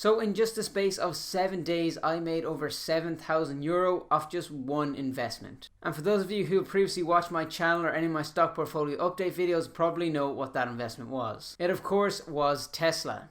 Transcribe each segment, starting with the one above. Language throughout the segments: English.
So in just the space of 7 days, I made over €7,000 off just one investment. And for those of you who have previously watched my channel or any of my stock portfolio update videos, probably know what that investment was. It of course was Tesla.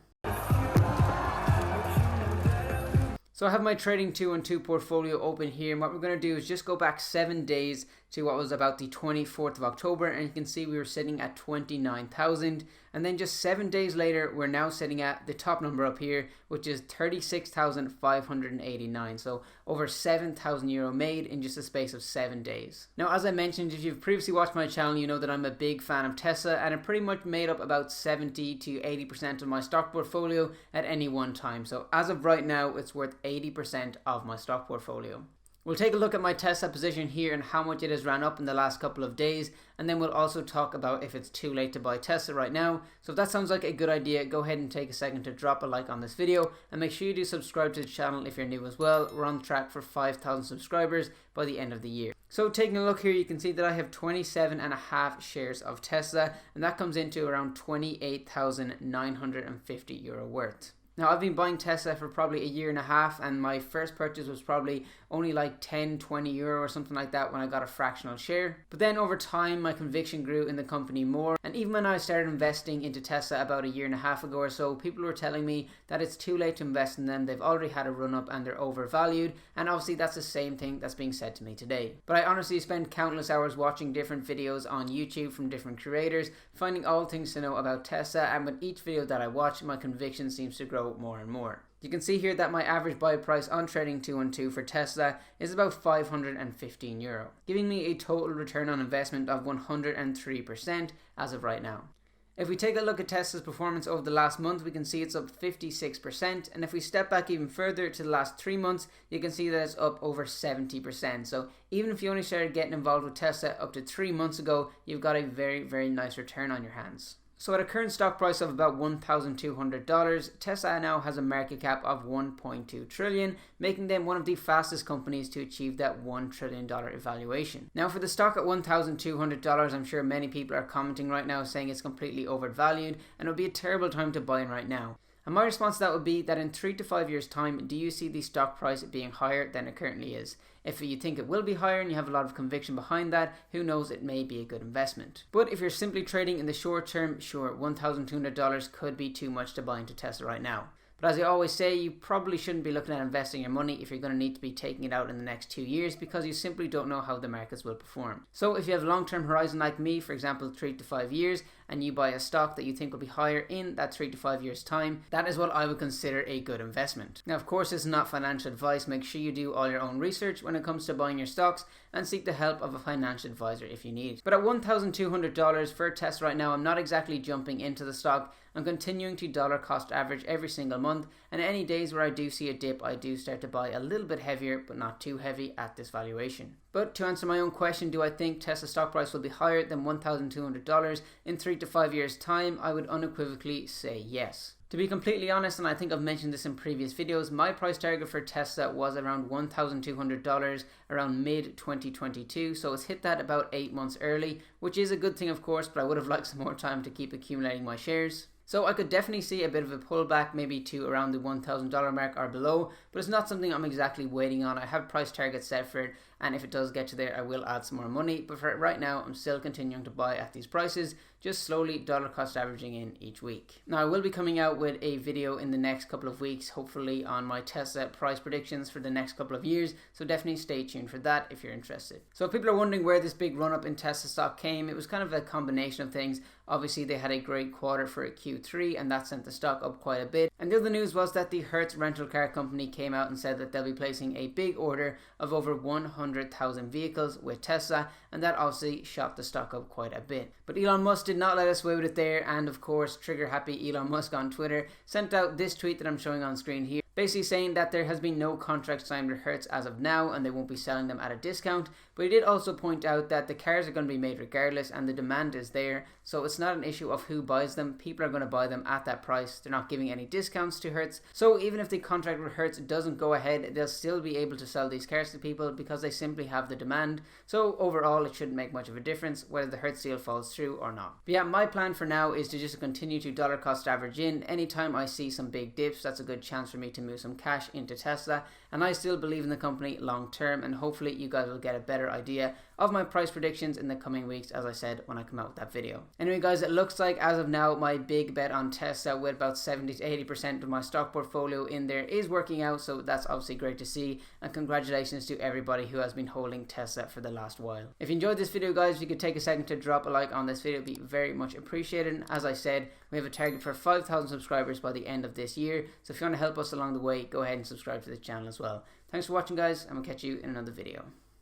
So I have my trading 212 portfolio open here, and what we're going to do is just go back 7 days to what was about the 24th of October, and you can see we were sitting at 29,000, and then just 7 days later we're now sitting at the top number up here, which is 36,589. so over €7,000 made in just a space of 7 days. Now, as I mentioned, if you've previously watched my channel, you know that I'm a big fan of Tesla, and it pretty much made up about 70 to 80% of my stock portfolio at any one time. So as of right now, it's worth 80% of my stock portfolio. We'll take a look at my Tesla position here and how much it has ran up in the last couple of days, and then we'll also talk about if it's too late to buy Tesla right now. So if that sounds like a good idea, go ahead and take a second to drop a like on this video, and make sure you do subscribe to the channel if you're new as well. We're on track for 5,000 subscribers by the end of the year. So taking a look here, you can see that I have 27.5 shares of Tesla, and that comes into around €28,950 worth. Now, I've been buying Tesla for probably a year and a half, and my first purchase was probably only like 10-20 euro or something like that when I got a fractional share. But then over time, my conviction grew in the company more, and even when I started investing into Tesla about a year and a half ago or so, people were telling me that it's too late to invest in them. They've already had a run up and they're overvalued, and obviously that's the same thing that's being said to me today. But I honestly spend countless hours watching different videos on YouTube from different creators, finding all things to know about Tesla, and with each video that I watch, my conviction seems to grow more and more. You can see here that my average buy price on Trading 212 for Tesla is about €515, giving me a total return on investment of 103% as of right now. If we take a look at Tesla's performance over the last month, we can see it's up 56%, and if we step back even further to the last 3 months, you can see that it's up over 70%. So even if you only started getting involved with Tesla up to 3 months ago, you've got a very, very nice return on your hands. So at a current stock price of about $1,200, Tesla now has a market cap of $1.2 trillion, making them one of the fastest companies to achieve that $1 trillion valuation. Now for the stock at $1,200, I'm sure many people are commenting right now saying it's completely overvalued and it would be a terrible time to buy in right now. And my response to that would be that in 3 to 5 years time, do you see the stock price being higher than it currently is? If you think it will be higher and you have a lot of conviction behind that, who knows, it may be a good investment. But if you're simply trading in the short term, sure, $1,200 could be too much to buy into Tesla right now. But as I always say, you probably shouldn't be looking at investing your money if you're going to need to be taking it out in the next 2 years, because you simply don't know how the markets will perform. So if you have a long-term horizon like me, for example 3 to 5 years, and you buy a stock that you think will be higher in that 3 to 5 years time, that is what I would consider a good investment. Now of course, this is not financial advice. Make sure you do all your own research when it comes to buying your stocks, and seek the help of a financial advisor if you need. But at $1,200 for Tesla right now, I'm not exactly jumping into the stock. I'm continuing to dollar cost average every single month, and any days where I do see a dip, I do start to buy a little bit heavier, but not too heavy at this valuation. But to answer my own question, do I think Tesla stock price will be higher than $1,200 in 3 to 5 years time? I would unequivocally say yes. To be completely honest, and I think I've mentioned this in previous videos, my price target for Tesla was around $1,200 around mid-2022, so it's hit that about 8 months early, which is a good thing of course, but I would have liked some more time to keep accumulating my shares. So I could definitely see a bit of a pullback, maybe to around the $1,000 mark or below, but it's not something I'm exactly waiting on. I have price targets set for it, and if it does get to there, I will add some more money. But for right now, I'm still continuing to buy at these prices, just slowly dollar cost averaging in each week. Now I will be coming out with a video in the next couple of weeks, hopefully on my Tesla price predictions for the next couple of years, so definitely stay tuned for that if you're interested. So if people are wondering where this big run up in Tesla stock came, it was kind of a combination of things. Obviously they had a great quarter for a Q3, and that sent the stock up quite a bit. And the other news was that the Hertz rental car company came out and said that they'll be placing a big order of over 100,000 vehicles with Tesla, and that obviously shot the stock up quite a bit. But Elon Musk did not let us away with it there, and of course trigger happy Elon Musk on Twitter sent out this tweet that I'm showing on screen here. basically saying that there has been no contract signed with Hertz as of now and they won't be selling them at a discount. But he did also point out that the cars are going to be made regardless and the demand is there, so it's not an issue of who buys them. People are going to buy them at that price. They're not giving any discounts to Hertz, so even if the contract with Hertz doesn't go ahead, they'll still be able to sell these cars to people because they simply have the demand. So overall it shouldn't make much of a difference whether the Hertz deal falls through or not. But yeah, my plan for now is to just continue to dollar cost average in. Anytime I see some big dips, that's a good chance for me to move some cash into Tesla, and I still believe in the company long term, and hopefully you guys will get a better idea of my price predictions in the coming weeks, as I said when I come out with that video. Anyway guys, it looks like as of now my big bet on Tesla with about 70 to 80% of my stock portfolio in there is working out, so that's obviously great to see, and congratulations to everybody who has been holding Tesla for the last while. If you enjoyed this video guys, if you could take a second to drop a like on this video, it'd be very much appreciated. And as I said, we have a target for 5,000 subscribers by the end of this year, so if you want to help us along the way, go ahead and subscribe to the channel as well. Thanks for watching guys, and we'll catch you in another video.